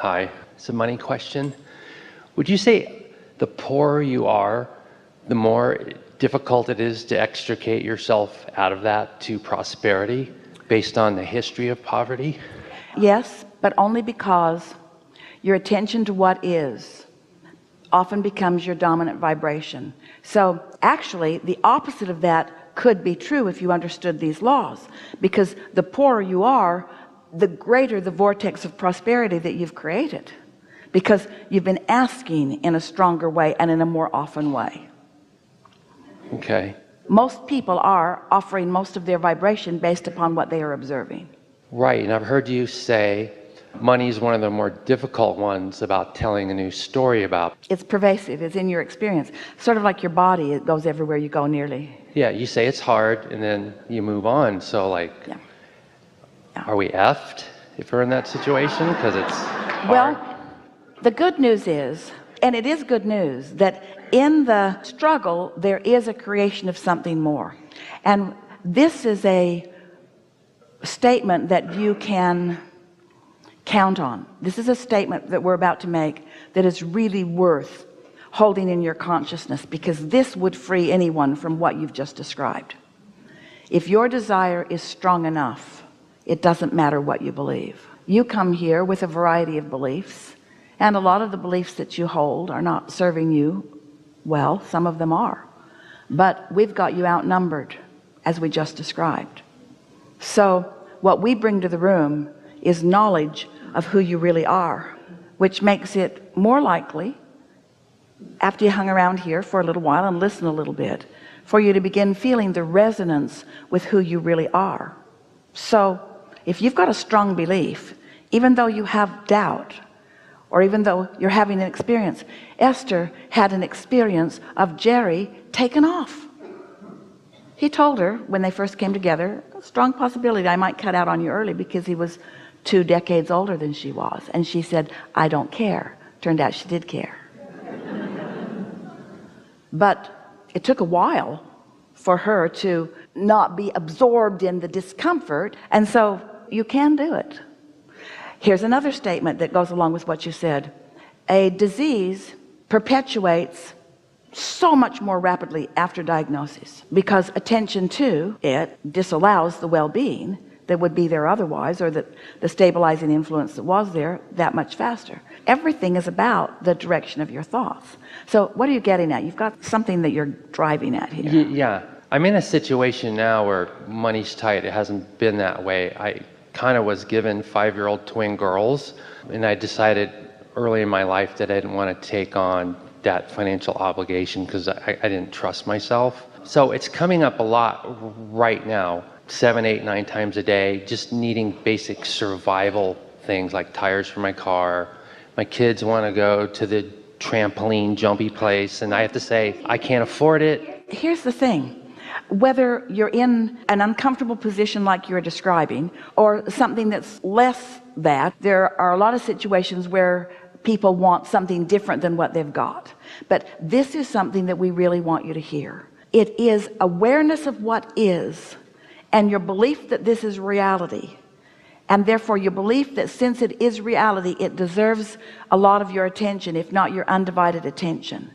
Hi, it's a money question. Would you say the poorer you are, the more difficult it is to extricate yourself out of that to prosperity based on the history of poverty? Yes, but only because your attention to what is often becomes your dominant vibration. So actually the opposite of that could be true if you understood these laws, because the poorer you are, the greater the vortex of prosperity that you've created, because you've been asking in a stronger way and in a more often way. Okay. Most people are offering most of their vibration based upon what they are observing. Right, and I've heard you say money is one of the more difficult ones about telling a new story about. It's pervasive, it's in your experience, sort of like your body. It goes everywhere you go nearly. Yeah, you say it's hard and then you move on. So like, Yeah. Are we effed if we're in that situation? Because it's hard. Well, the good news is, and it is good news, that in the struggle there is a creation of something more. And this is a statement that you can count on. This is a statement that we're about to make that is really worth holding in your consciousness, because this would free anyone from what you've just described. If your desire is strong enough, it doesn't matter what you believe. You come here with a variety of beliefs, and a lot of the beliefs that you hold are not serving you well. Some of them are, but we've got you outnumbered, as we just described. So what we bring to the room is knowledge of who you really are, which makes it more likely, after you hung around here for a little while and listen a little bit, for you to begin feeling the resonance with who you really are. So if you've got a strong belief, even though you have doubt, or even though you're having an experience, Esther had an experience of Jerry taken off. He told her when they first came together, a strong possibility I might cut out on you early, because he was 2 decades older than she was. And she said, I don't care. Turned out she did care. But it took a while for her to not be absorbed in the discomfort, and so you can do it. Here's another statement that goes along with what you said. A disease perpetuates so much more rapidly after diagnosis, because attention to it disallows the well-being that would be there otherwise, or that the stabilizing influence that was there, that much faster. Everything is about the direction of your thoughts. So what are you getting at? You've got something that you're driving at here. Yeah, I'm in a situation now where money's tight. It hasn't been that way. I kind of was given 5-year-old twin girls, and I decided early in my life that I didn't want to take on that financial obligation because I didn't trust myself. So it's coming up a lot right now, 7, 8, 9 times a day, just needing basic survival things like tires for my car. My kids want to go to the trampoline jumpy place, and I have to say, I can't afford it. Here's the thing. Whether you're in an uncomfortable position like you're describing, or something that's less that, there are a lot of situations where people want something different than what they've got. But this is something that we really want you to hear. It is awareness of what is, and your belief that this is reality, and therefore your belief that since it is reality, it deserves a lot of your attention, if not your undivided attention,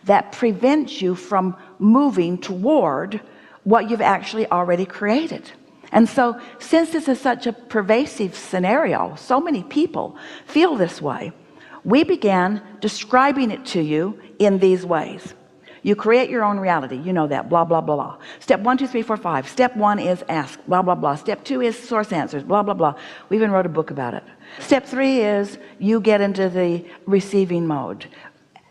that prevents you from moving toward what you've actually already created. And so since this is such a pervasive scenario, so many people feel this way, we began describing it to you in these ways. You create your own reality, you know that, blah blah blah. Step 1 2 3 4 5. Step 1 is ask, blah blah blah. Step 2 is source answers, blah blah blah. We even wrote a book about it. Step 3 is you get into the receiving mode.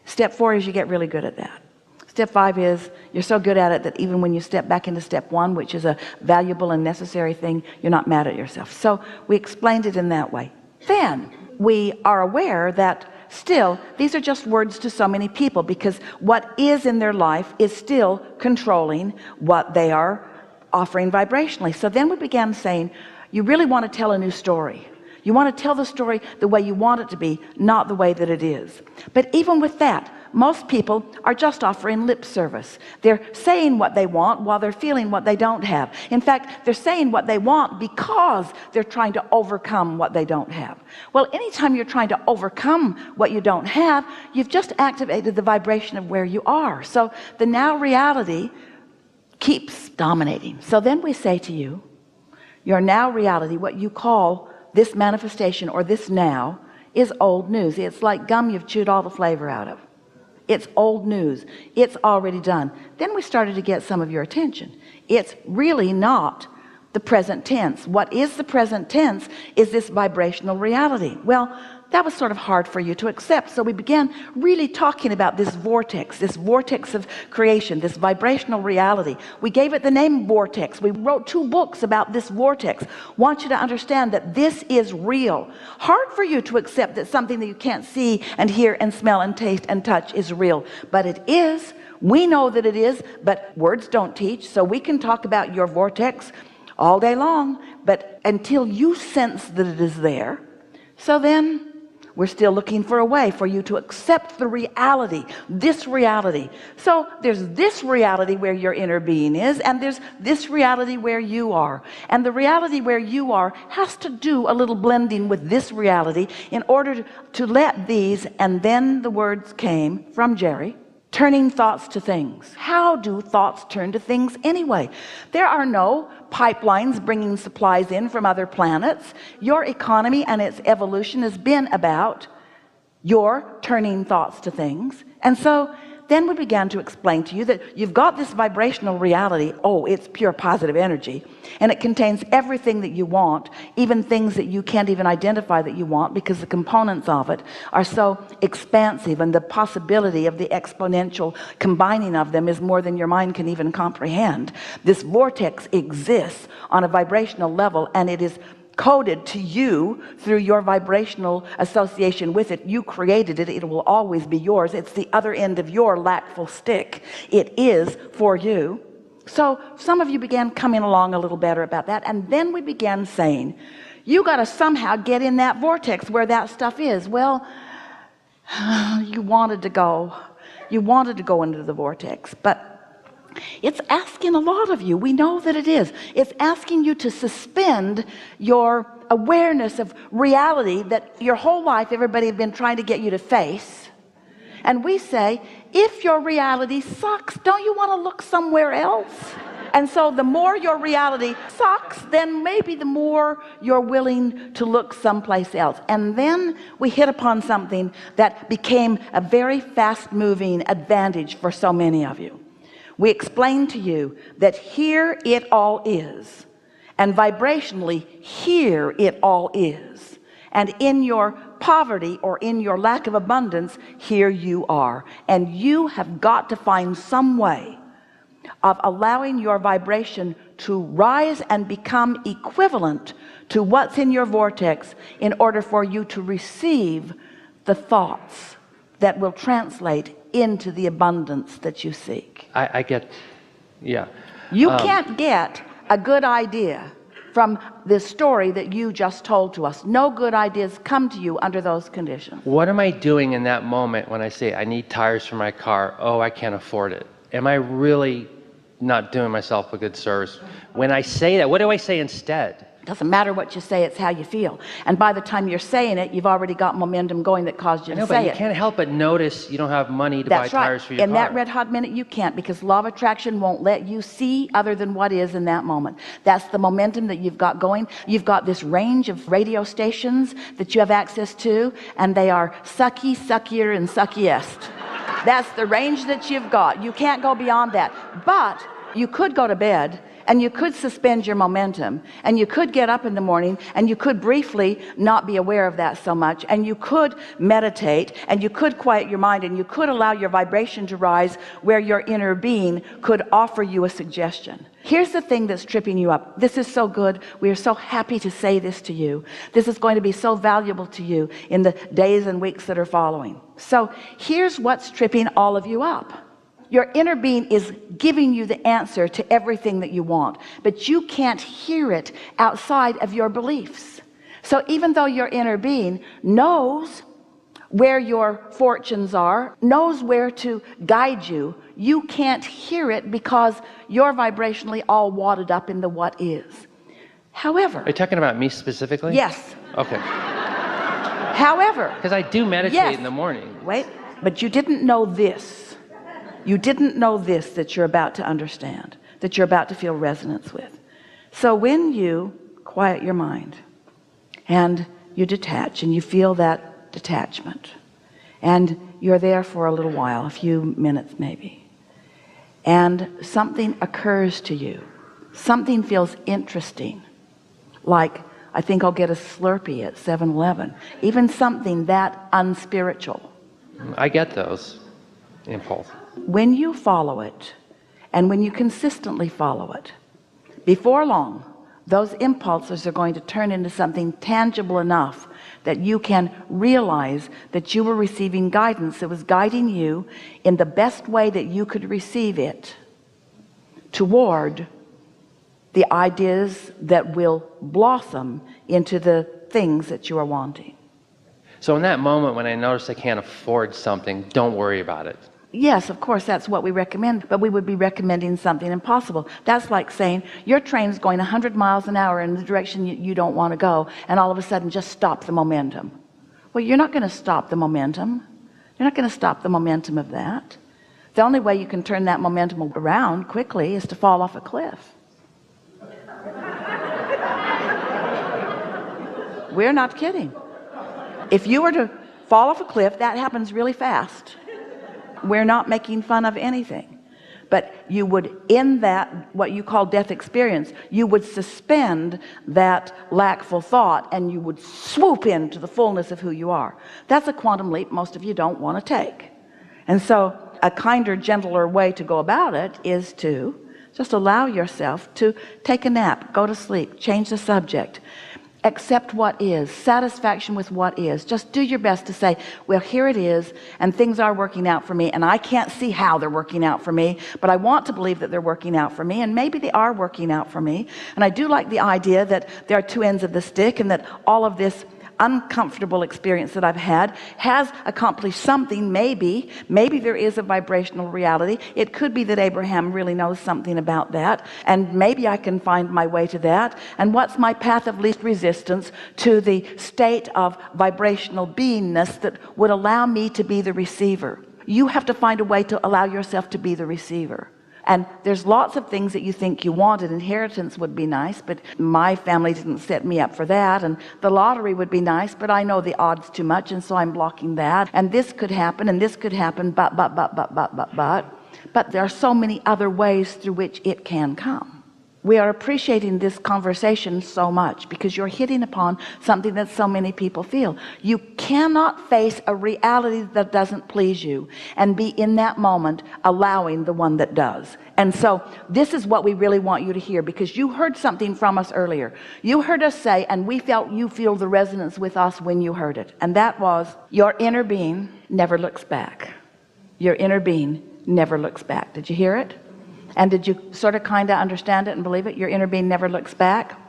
Step 4 is you get really good at that. Step 5 is you're so good at it that even when you step back into step 1, which is a valuable and necessary thing, you're not mad at yourself. So we explained it in that way. Then we are aware that still these are just words to so many people, because what is in their life is still controlling what they are offering vibrationally. So then we began saying, you really want to tell a new story. You want to tell the story the way you want it to be, not the way that it is. But even with that, most people are just offering lip service. They're saying what they want while they're feeling what they don't have. In fact, they're saying what they want because they're trying to overcome what they don't have. Well, anytime you're trying to overcome what you don't have, you've just activated the vibration of where you are. So the now reality keeps dominating. So then we say to you, your now reality, what you call this manifestation or this now, is old news. It's like gum you've chewed all the flavor out of. It's old news. It's already done. Then we started to get some of your attention. It's really not the present tense. What is the present tense is this vibrational reality. Well, that was sort of hard for you to accept. So we began really talking about this vortex of creation, this vibrational reality. We gave it the name vortex. We wrote 2 books about this vortex. Want you to understand that this is real. Hard for you to accept that something that you can't see and hear and smell and taste and touch is real, but it is. We know that it is, but words don't teach. So we can talk about your vortex all day long, but until you sense that it is there, so then we're still looking for a way for you to accept the reality, this reality. So there's this reality where your inner being is, and there's this reality where you are. And the reality where you are has to do a little blending with this reality in order to let these, and then the words came from Jerry, turning thoughts to things. How do thoughts turn to things anyway? There are no pipelines bringing supplies in from other planets. Your economy and its evolution has been about your turning thoughts to things. And so then we began to explain to you that you've got this vibrational reality. Oh, it's pure positive energy, and it contains everything that you want, even things that you can't even identify that you want, because the components of it are so expansive, and the possibility of the exponential combining of them is more than your mind can even comprehend. This vortex exists on a vibrational level, and it is coded to you through your vibrational association with it. You created it. It will always be yours. It's the other end of your lackful stick. It is for you. So some of you began coming along a little better about that, and then we began saying, you got to somehow get in that vortex where that stuff is. Well, you wanted to go into the vortex, but it's asking a lot of you. We know that it is. It's asking you to suspend your awareness of reality that your whole life everybody has been trying to get you to face. And we say, if your reality sucks, don't you want to look somewhere else? And so the more your reality sucks, then maybe the more you're willing to look someplace else. And then we hit upon something that became a very fast-moving advantage for so many of you. We explained to you that here it all is, and vibrationally here it all is, and in your poverty or in your lack of abundance, here you are, and you have got to find some way of allowing your vibration to rise and become equivalent to what's in your vortex in order for you to receive the thoughts that will translate into the abundance that you seek. I get, yeah. You can't get a good idea from this story that you just told to us. No good ideas come to you under those conditions. What am I doing in that moment when I say I need tires for my car? Oh, I can't afford it. Am I really not doing myself a good service? When I say that, what do I say instead? Doesn't matter what you say, it's how you feel. And by the time you're saying it, you've already got momentum going that caused you to say it. But you can't help but notice you don't have money to buy tires for your car. In that red hot minute, you can't, because law of attraction won't let you see other than what is in that moment. That's the momentum that you've got going. You've got this range of radio stations that you have access to, and they are sucky, suckier, and suckiest. That's the range that you've got. You can't go beyond that. But you could go to bed, and you could suspend your momentum, and you could get up in the morning, and you could briefly not be aware of that so much, and you could meditate, and you could quiet your mind, and you could allow your vibration to rise where your inner being could offer you a suggestion. Here's the thing that's tripping you up. This is so good. We are so happy to say this to you. This is going to be so valuable to you in the days and weeks that are following. So here's what's tripping all of you up. Your inner being is giving you the answer to everything that you want, but you can't hear it outside of your beliefs. So even though your inner being knows where your fortunes are, knows where to guide you. You can't hear it because you're vibrationally all wadded up in the what is. However, Are you talking about me specifically? yes. Okay. However, Because I do meditate yes. in the morning. Wait, but you didn't know this. You didn't know this that you're about to understand, that you're about to feel resonance with. So when you quiet your mind and you detach and you feel that detachment and you're there for a little while, a few minutes maybe, and something occurs to you, something feels interesting, like I think I'll get a Slurpee at 7-Eleven, even something that unspiritual. I get those impulses. When you follow it, and when you consistently follow it, before long those impulses are going to turn into something tangible enough that you can realize that you were receiving guidance that was guiding you in the best way that you could receive it toward the ideas that will blossom into the things that you are wanting. So in that moment when I notice I can't afford something, don't worry about it. Yes, of course, that's what we recommend, but we would be recommending something impossible. That's like saying your train's going 100 miles an hour in the direction you don't want to go, and all of a sudden just stop the momentum. Well, you're not going to stop the momentum. You're not going to stop the momentum of that. The only way you can turn that momentum around quickly is to fall off a cliff. We're not kidding. If you were to fall off a cliff, that happens really fast. We're not making fun of anything, but you would, in that what you call death experience, you would suspend that lackful thought and you would swoop into the fullness of who you are. That's a quantum leap most of you don't want to take. And so a kinder, gentler way to go about it is to just allow yourself to take a nap, go to sleep, change the subject, accept what is, satisfaction with what is. Just do your best to say, well, here it is, and things are working out for me, and I can't see how they're working out for me, but I want to believe that they're working out for me, and maybe they are working out for me. And I do like the idea that there are two ends of the stick, and that all of this uncomfortable experience that I've had has accomplished something. Maybe there is a vibrational reality. It could be that Abraham really knows something about that, and maybe I can find my way to that. And what's my path of least resistance to the state of vibrational beingness that would allow me to be the receiver? You have to find a way to allow yourself to be the receiver. And there's lots of things that you think you wanted. Inheritance would be nice, but my family didn't set me up for that. And the lottery would be nice, but I know the odds too much, and so I'm blocking that. And this could happen, and this could happen, but there are so many other ways through which it can come. We are appreciating this conversation so much because you're hitting upon something that so many people feel. You cannot face a reality that doesn't please you and be in that moment allowing the one that does. And so this is what we really want you to hear, because you heard something from us earlier. You heard us say, and we felt you feel the resonance with us when you heard it. And that was, your inner being never looks back. Your inner being never looks back. Did you hear it? And did you sort of kind of understand it and believe it? Your inner being never looks back.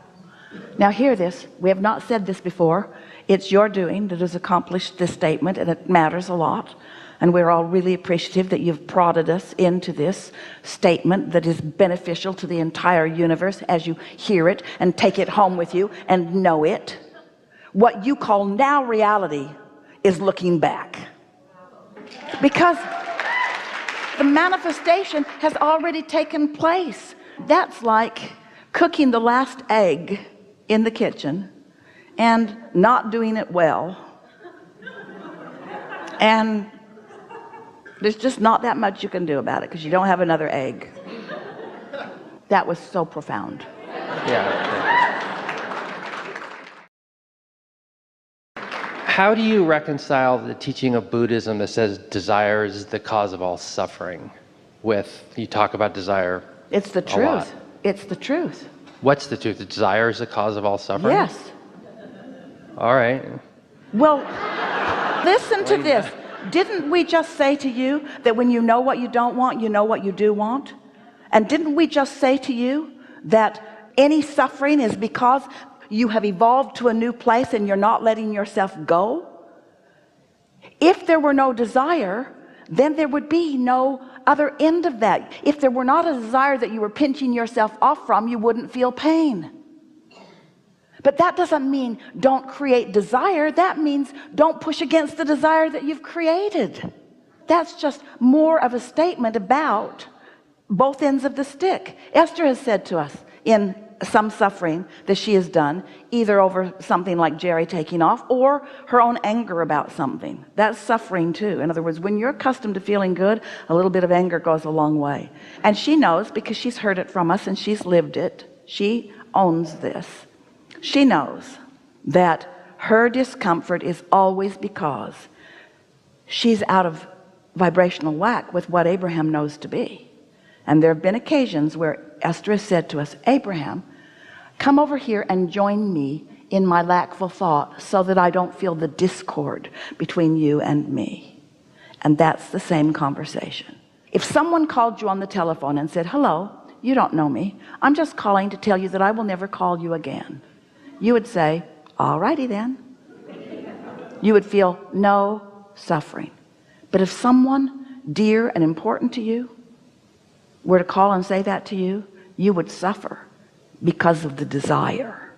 Now hear this. We have not said this before. It's your doing that has accomplished this statement, and it matters a lot. And we're all really appreciative that you've prodded us into this statement that is beneficial to the entire universe as you hear it and take it home with you and know it. What you call now reality is looking back. Because the manifestation has already taken place. That's like cooking the last egg in the kitchen and not doing it well. And there's just not that much you can do about it because you don't have another egg. That was so profound. Yeah. How do you reconcile the teaching of Buddhism that says desire is the cause of all suffering with, you talk about desire? It's the truth. It's the truth. What's the truth? The desire is the cause of all suffering? Yes. All right. Well, listen to this. Didn't we just say to you that when you know what you don't want, you know what you do want? And didn't we just say to you that any suffering is because you have evolved to a new place and you're not letting yourself go? If there were no desire, then there would be no other end of that. If there were not a desire that you were pinching yourself off from, you wouldn't feel pain. But that doesn't mean don't create desire. That means don't push against the desire that you've created. That's just more of a statement about both ends of the stick. Esther has said to us in some suffering that she has done, either over something like Jerry taking off or her own anger about something. That's suffering too. In other words, when you're accustomed to feeling good, a little bit of anger goes a long way. And she knows, because she's heard it from us and she's lived it. She owns this. She knows that her discomfort is always because she's out of vibrational whack with what Abraham knows to be. And there have been occasions where Esther has said to us, Abraham, come over here and join me in my lackful thought so that I don't feel the discord between you and me. And that's the same conversation. If someone called you on the telephone and said, hello, you don't know me, I'm just calling to tell you that I will never call you again, you would say, all righty then. You would feel no suffering. But if someone dear and important to you were to call and say that to you, you would suffer because of the desire.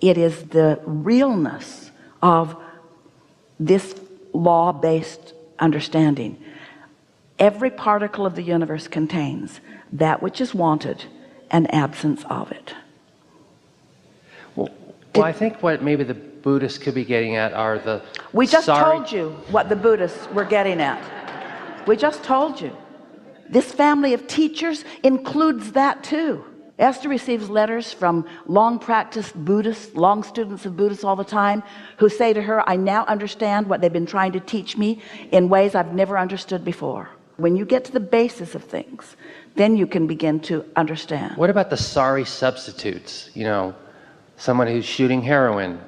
It is the realness of this law-based understanding. Every particle of the universe contains that which is wanted and absence of it. Well, I think what maybe the Buddhists could be getting at are the We just told you what the Buddhists were getting at. We just told you. This family of teachers includes that too. Esther receives letters from long practiced Buddhists, long students of Buddhists all the time, who say to her, I now understand what they've been trying to teach me in ways I've never understood before. When you get to the basis of things, then you can begin to understand. What about the sorry substitutes? You know, someone who's shooting heroin,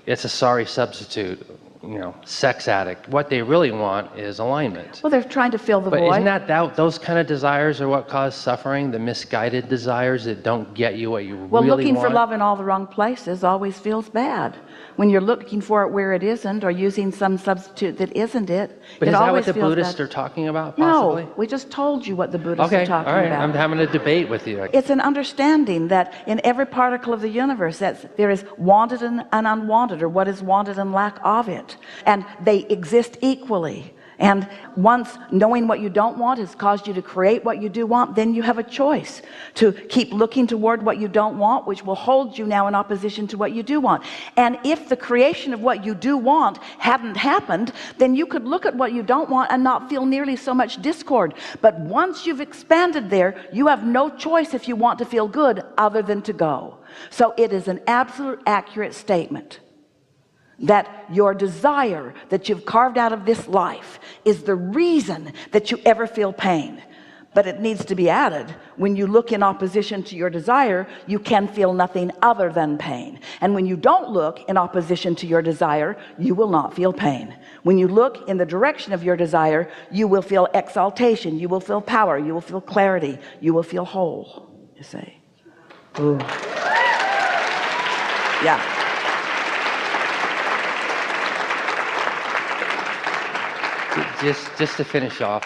it's a sorry substitute. You know, sex addict. What they really want is alignment. Well, they're trying to fill the void. But isn't that those kind of desires are what cause suffering? The misguided desires that don't get you what you really want? Well, looking for love in all the wrong places always feels bad. When you're looking for it where it isn't, or using some substitute that isn't it, but it is that always what the feels Buddhists bad. are talking about, possibly? No, we just told you what the Buddhists okay, are talking all right. about. I'm having a debate with you. It's an understanding that in every particle of the universe that there is wanted and unwanted, or what is wanted and lack of it, and they exist equally. And once knowing what you don't want has caused you to create what you do want, then you have a choice to keep looking toward what you don't want, which will hold you now in opposition to what you do want. And if the creation of what you do want hadn't happened, then you could look at what you don't want and not feel nearly so much discord. But once you've expanded there, you have no choice, if you want to feel good, other than to go. So it is an absolute accurate statement that your desire that you've carved out of this life is the reason that you ever feel pain. But it needs to be added, when you look in opposition to your desire, you can feel nothing other than pain. And when you don't look in opposition to your desire, you will not feel pain. When you look in the direction of your desire, you will feel exaltation, you will feel power, you will feel clarity, you will feel whole, you say. Ooh. Yeah. Just to finish off.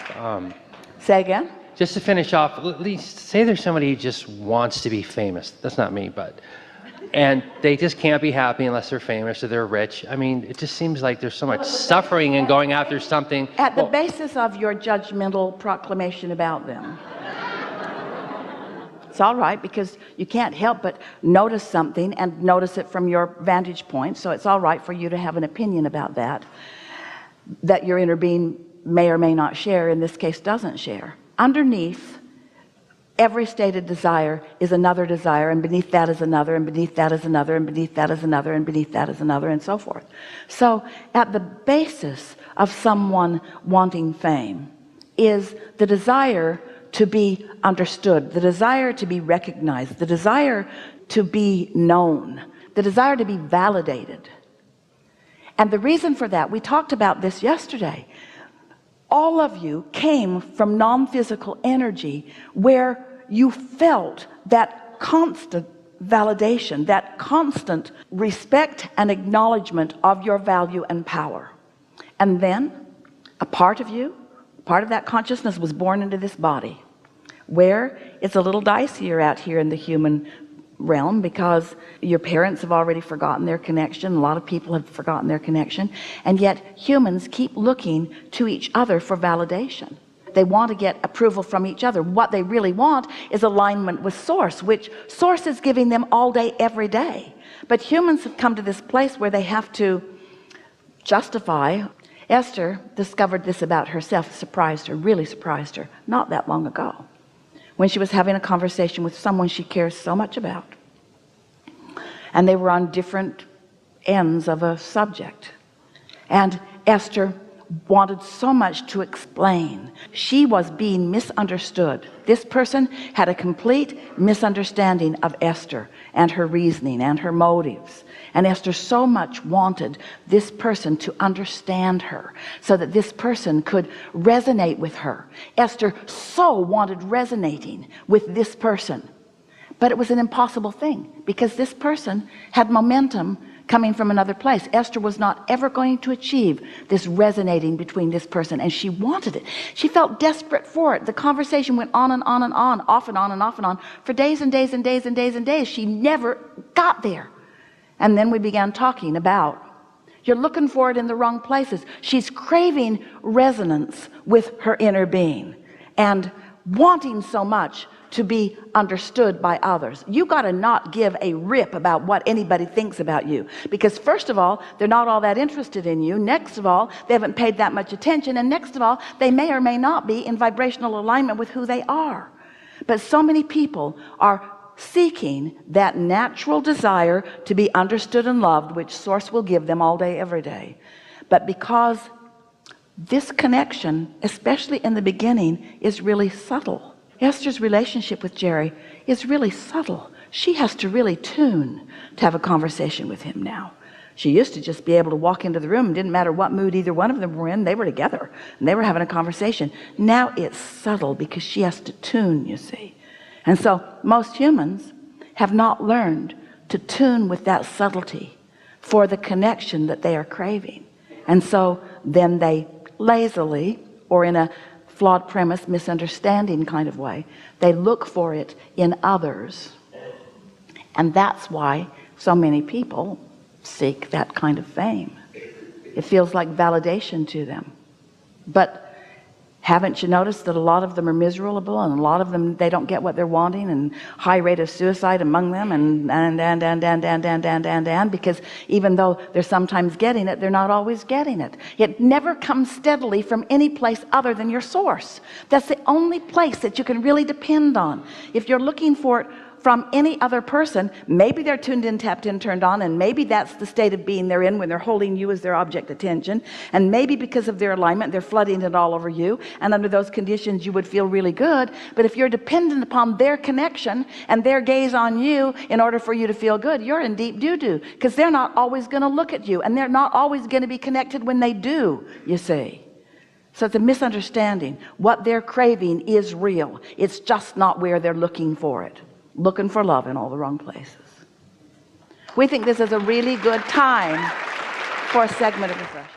Say again? Just to finish off, at least say there's somebody who just wants to be famous. That's not me, and they just can't be happy unless they're famous or they're rich. I mean, it just seems like there's so much suffering in going after something. At the basis of your judgmental proclamation about them. It's all right, because you can't help but notice something and notice it from your vantage point. So it's all right for you to have an opinion about that your inner being may or may not share, in this case doesn't share. Underneath every stated desire is another desire, and beneath that is another, and beneath that is another, and beneath that is another, and beneath that is another, and so forth. So at the basis of someone wanting fame is the desire to be understood, the desire to be recognized, the desire to be known, the desire to be validated. And the reason for that, we talked about this yesterday. All of you came from non-physical energy where you felt that constant validation, that constant respect and acknowledgement of your value and power. And then a part of you, part of that consciousness was born into this body, where it's a little dicier out here in the human realm because your parents have already forgotten their connection. A lot of people have forgotten their connection, and yet humans keep looking to each other for validation. They want to get approval from each other. What they really want is alignment with source, which source is giving them all day every day. But humans have come to this place where they have to justify. Esther discovered this about herself. It surprised her, really surprised her, not that long ago, when she was having a conversation with someone she cares so much about, and they were on different ends of a subject, and Esther wanted so much to explain. She was being misunderstood. This person had a complete misunderstanding of Esther and her reasoning and her motives, and Esther so much wanted this person to understand her so that this person could resonate with her. Esther so wanted resonating with this person, but it was an impossible thing because this person had momentum coming from another place. Esther was not ever going to achieve this resonating between this person, and she wanted it. She felt desperate for it. The conversation went on and on and on, off and on and off and on, for days and days and days and days and days. She never got there. And then we began talking about, you're looking for it in the wrong places. She's craving resonance with her inner being and wanting so much to be understood by others. You got to not give a rip about what anybody thinks about you, because first of all, they're not all that interested in you. Next of all, they haven't paid that much attention. And next of all, they may or may not be in vibrational alignment with who they are. But so many people are seeking that natural desire to be understood and loved, which source will give them all day, every day. But because this connection, especially in the beginning, is really subtle. Esther's relationship with Jerry is really subtle. She has to really tune to have a conversation with him now. She used to just be able to walk into the room, and didn't matter what mood either one of them were in, they were together and they were having a conversation. Now it's subtle because she has to tune, you see. And so most humans have not learned to tune with that subtlety for the connection that they are craving. And so then they lazily, or in a flawed premise, misunderstanding kind of way, they look for it in others. And that's why so many people seek that kind of fame. It feels like validation to them. But haven't you noticed that a lot of them are miserable, and a lot of them, they don't get what they're wanting, and high rate of suicide among them, and because even though they're sometimes getting it, they're not always getting it. It never comes steadily from any place other than your source. That's the only place that you can really depend on. If you're looking for it from any other person, maybe they're tuned in, tapped in, turned on, and maybe that's the state of being they're in when they're holding you as their object attention, and maybe because of their alignment they're flooding it all over you, and under those conditions you would feel really good. But if you're dependent upon their connection and their gaze on you in order for you to feel good, you're in deep doo-doo, because they're not always going to look at you, and they're not always going to be connected when they do, you see. So it's a misunderstanding. What they're craving is real. It's just not where they're looking for it. Looking for love in all the wrong places. We think this is a really good time for a segment of refreshment.